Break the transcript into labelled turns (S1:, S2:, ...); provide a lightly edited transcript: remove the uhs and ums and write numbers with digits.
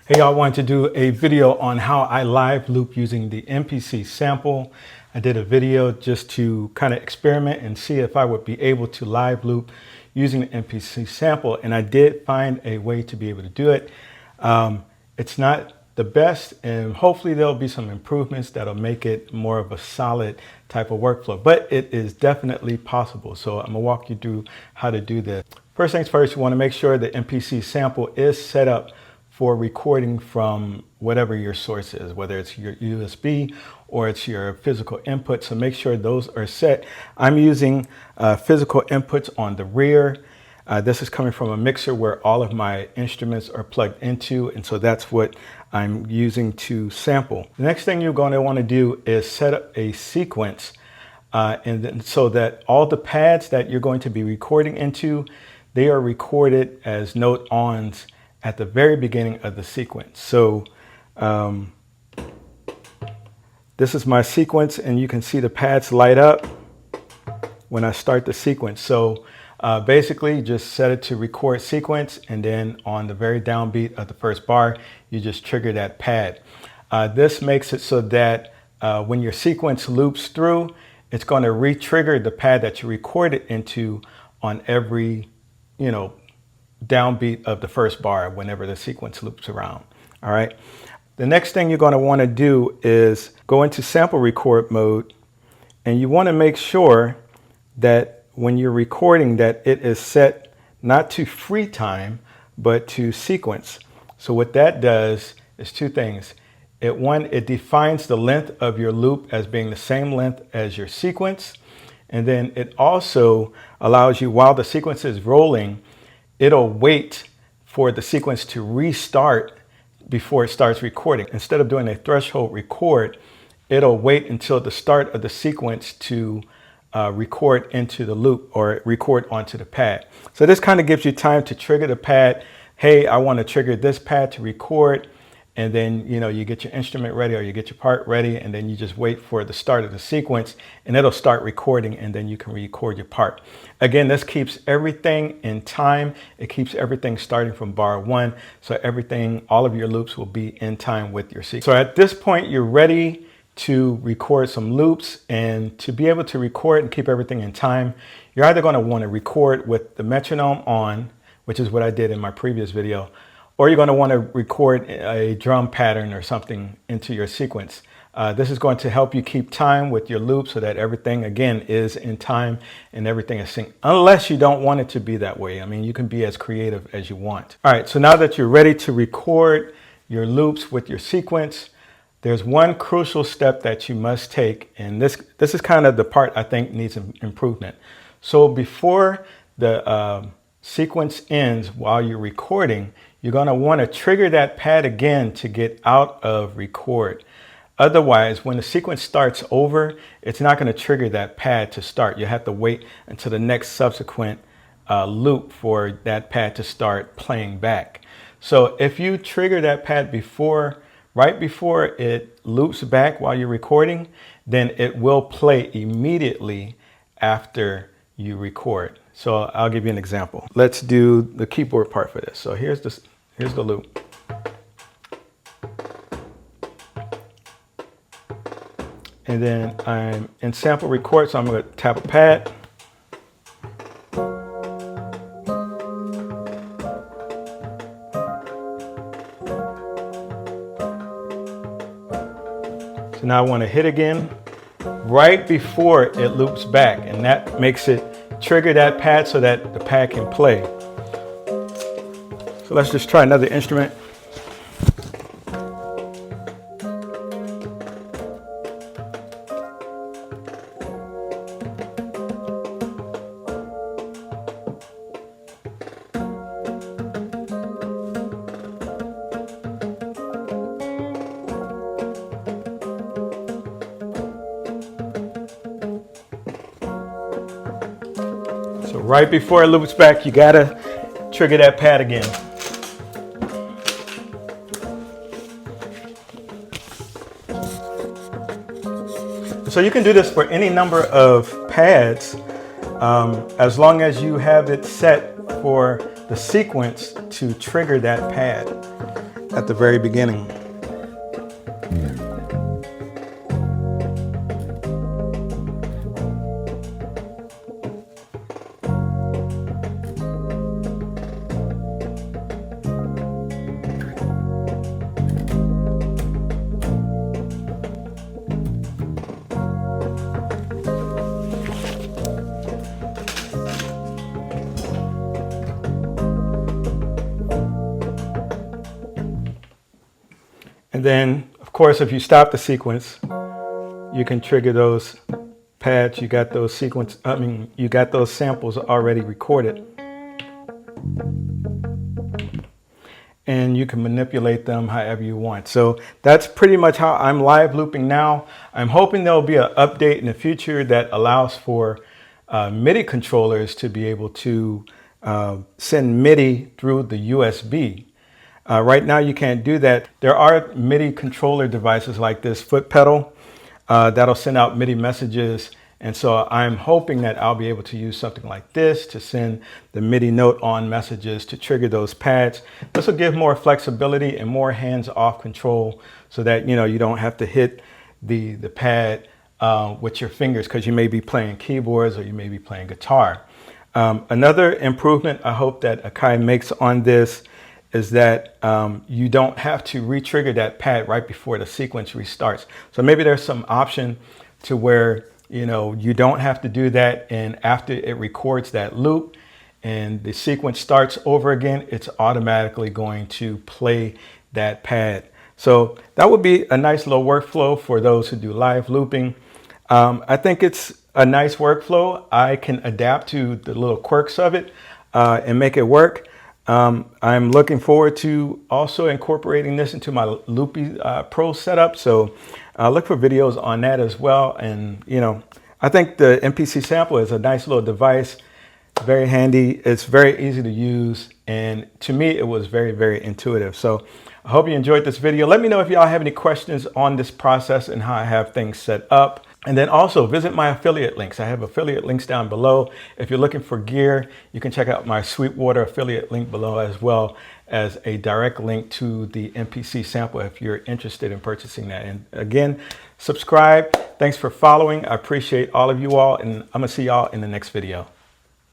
S1: Hey, I wanted to do a video on how I live loop using the MPC Sample. I did a video just to kind of experiment and see if I would be able to live loop using the MPC Sample, and I did find a way to be able to do it. It's not the best, and hopefully there'll be some improvements that'll make it more of a solid type of workflow, but it is definitely possible. So I'm gonna walk you through how to do this. First things first, you wanna make sure the MPC Sample is set up for recording from whatever your source is, whether it's your USB or it's your physical input. So make sure those are set. I'm using physical inputs on the rear. This is coming from a mixer where all of my instruments are plugged into, and so that's what I'm using to sample. The next thing you're going to want to do is set up a sequence, and then so that all the pads that you're going to be recording into, they are recorded as note ons at the very beginning of the sequence. So this is my sequence, and you can see the pads light up when I start the sequence. So basically just set it to record sequence, and then on the very downbeat of the first bar, you just trigger that pad. This makes it so that when your sequence loops through, it's going to re-trigger the pad that you recorded into on every, downbeat of the first bar whenever the sequence loops around. All right. The next thing you're going to want to do is go into sample record mode, and you want to make sure that when you're recording that it is set not to free time, but to sequence. So what that does is two things. It defines the length of your loop as being the same length as your sequence. And then it also allows you, while the sequence is rolling, it'll wait for the sequence to restart before it starts recording. Instead of doing a threshold record, it'll wait until the start of the sequence to record into the loop or record onto the pad. So this kind of gives you time to trigger the pad. Hey, I want to trigger this pad to record. And then, you get your instrument ready or you get your part ready, and then you just wait for the start of the sequence and it'll start recording, and then you can record your part. Again, this keeps everything in time. It keeps everything starting from bar one. So all of your loops will be in time with your sequence. So at this point, you're ready to record some loops, and to be able to record and keep everything in time, you're either going to want to record with the metronome on, which is what I did in my previous video, or you're going to want to record a drum pattern or something into your sequence. This is going to help you keep time with your loop so that everything, again, is in time and everything is synced, unless you don't want it to be that way. I mean, you can be as creative as you want. All right, so now that you're ready to record your loops with your sequence, there's one crucial step that you must take, and this is kind of the part I think needs improvement. So before the sequence ends while you're recording, you're going to want to trigger that pad again to get out of record. Otherwise, when the sequence starts over, it's not going to trigger that pad to start. You have to wait until the next subsequent loop for that pad to start playing back. So if you trigger that pad right before it loops back while you're recording, then it will play immediately after you record. So I'll give you an example. Let's do the keyboard part for this. So here's the loop. And then I'm in sample record, so I'm going to tap a pad. So now I want to hit again right before it loops back, and that makes it trigger that pad so that the pad can play. So let's just try another instrument. So right before it loops back, you gotta trigger that pad again. So you can do this for any number of pads, as long as you have it set for the sequence to trigger that pad. at the very beginning. And then, of course, if you stop the sequence, you can trigger those pads. You got those you got those samples already recorded. And you can manipulate them however you want. So that's pretty much how I'm live looping now. I'm hoping there'll be an update in the future that allows for MIDI controllers to be able to send MIDI through the USB. Right now you can't do that. There are MIDI controller devices like this foot pedal that'll send out MIDI messages. And so I'm hoping that I'll be able to use something like this to send the MIDI note on messages to trigger those pads. This will give more flexibility and more hands-off control so that you don't have to hit the pad with your fingers, because you may be playing keyboards or you may be playing guitar. Another improvement I hope that Akai makes on this is that you don't have to re-trigger that pad right before the sequence restarts. So maybe there's some option to where you don't have to do that, and after it records that loop and the sequence starts over again, it's automatically going to play that pad. So that would be a nice little workflow for those who do live looping. I think it's a nice workflow. I can adapt to the little quirks of it and make it work. I'm looking forward to also incorporating this into my Loopy Pro setup. So look for videos on that as well. And, I think the MPC Sample is a nice little device, very handy. It's very easy to use. And to me, it was very, very intuitive. So I hope you enjoyed this video. Let me know if y'all have any questions on this process and how I have things set up. And then also visit my affiliate links. I have affiliate links down below. If you're looking for gear, you can check out my Sweetwater affiliate link below, as well as a direct link to the MPC Sample if you're interested in purchasing that. And again, subscribe. Thanks for following. I appreciate all of you all, and I'm gonna see y'all in the next video.